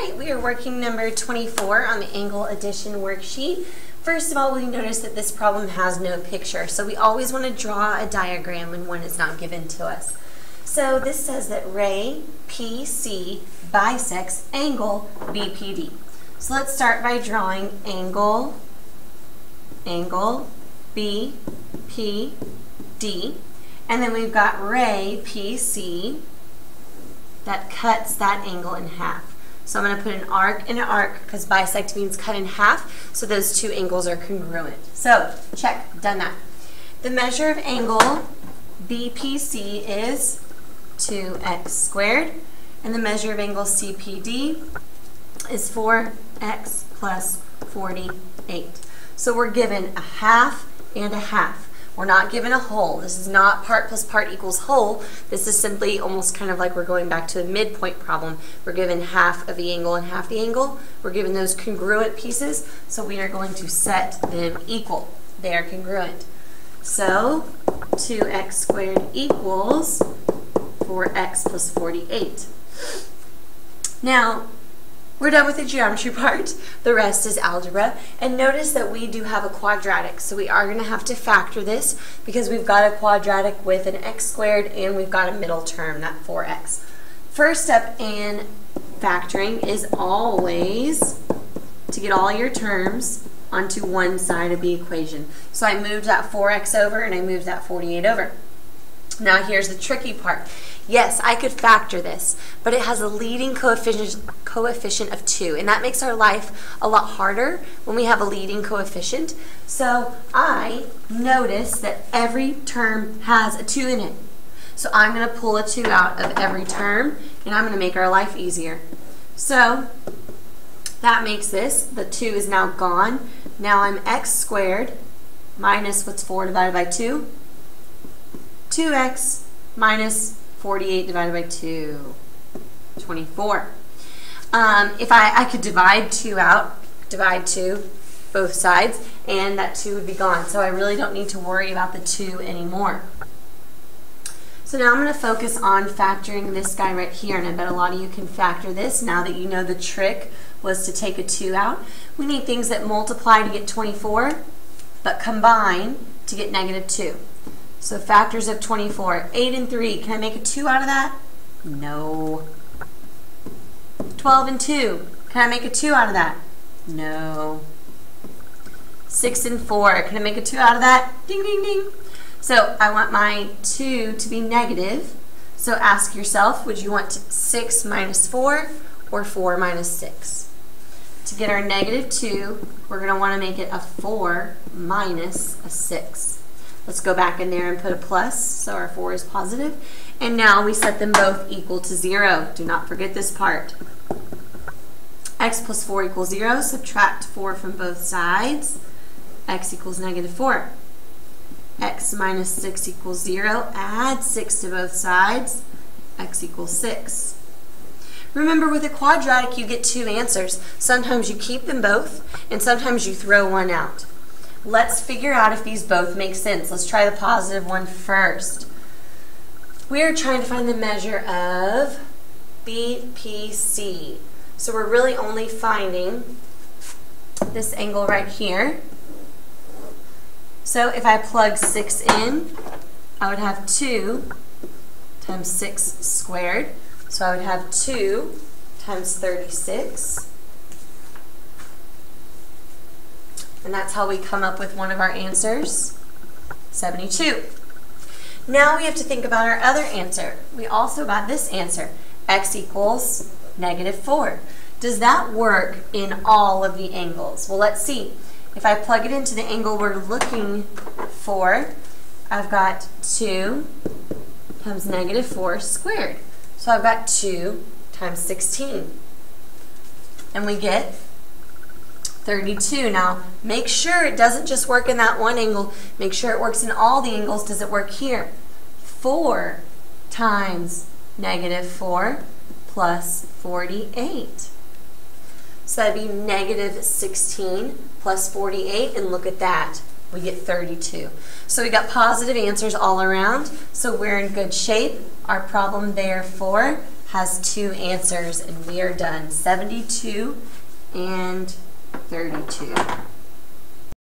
right, we are working number 24 on the angle addition worksheet. First of all, we notice that this problem has no picture, so we always want to draw a diagram when one is not given to us. So this says that ray PC bisects angle BPD. So let's start by drawing angle BPD, and then we've got ray PC that cuts that angle in half. So I'm going to put an arc and an arc because bisect means cut in half, so those two angles are congruent. So check, done that. The measure of angle BPC is 2x squared, and the measure of angle CPD is 4x plus 48. So we're given a half and a half. We're not given a whole. This is not part plus part equals whole. This is simply almost kind of like we're going back to a midpoint problem. We're given half of the angle and half the angle. We're given those congruent pieces, so we are going to set them equal. They are congruent. So 2x squared equals 4x plus 48. Now, we're done with the geometry part. The rest is algebra. And notice that we do have a quadratic, so we are going to have to factor this because we've got a quadratic with an x squared and we've got a middle term, that 4x. First step in factoring is always to get all your terms onto one side of the equation. So I moved that 4x over and I moved that 48 over. Now here's the tricky part. Yes, I could factor this, but it has a leading coefficient of 2, and that makes our life a lot harder when we have a leading coefficient. So I notice that every term has a 2 in it. So I'm going to pull a 2 out of every term, and I'm going to make our life easier. So that makes this, the 2 is now gone. Now I'm x squared minus what's 4 divided by 2? 2x minus 48 divided by 2, 24. If I could divide 2 out, divide 2 both sides, and that 2 would be gone. So I really don't need to worry about the 2 anymore. So now I'm going to focus on factoring this guy right here, and I bet a lot of you can factor this now that you know the trick was to take a 2 out. We need things that multiply to get 24, but combine to get negative 2. So factors of 24, 8 and 3, can I make a 2 out of that? No. 12 and 2, can I make a 2 out of that? No. 6 and 4, can I make a 2 out of that? Ding, ding, ding. So I want my 2 to be negative. So ask yourself, would you want 6 minus 4 or 4 minus 6? To get our negative 2, we're going to want to make it a 4 minus a 6. Let's go back in there and put a plus, so our 4 is positive. And now we set them both equal to 0. Do not forget this part. X plus 4 equals 0. Subtract 4 from both sides. X equals negative 4. X minus 6 equals 0. Add 6 to both sides. X equals 6. Remember, with a quadratic, you get 2 answers. Sometimes you keep them both, and sometimes you throw one out. Let's figure out if these both make sense. Let's try the positive one first. We are trying to find the measure of BPC. So we're really only finding this angle right here. So if I plug 6 in, I would have 2 times 6 squared. So I would have 2 times 36. And that's how we come up with one of our answers, 72. Now we have to think about our other answer. We also got this answer, x equals negative 4. Does that work in all of the angles? Well, let's see. If I plug it into the angle we're looking for, I've got 2 times negative 4 squared. So I've got 2 times 16. And we get 32. Now, make sure it doesn't just work in that one angle. Make sure it works in all the angles. Does it work here? 4 times negative 4 plus 48. So that'd be negative 16 plus 48, and look at that. We get 32. So we got positive answers all around, so we're in good shape. Our problem therefore has 2 answers, and we are done. 72 and 32.